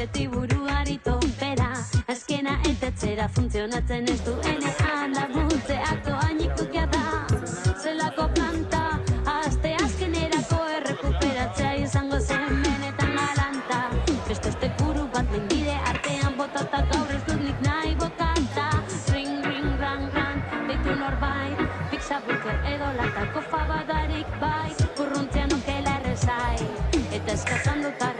beti buruari topera. Azkena etetzera funtzionatzen ez duenean, laguntzeak doainik da. Zelako planta, aste azkenerako errekuperatzea izango zen benetan galanta. Beste buru bat menbide artean botata gaur ez dut nik nahi bokata. Ring, ring, rang, rang, deitu norbait, pixabulte edo latako fabadarik bai, urruntzean okela errezai, eta eskazan dut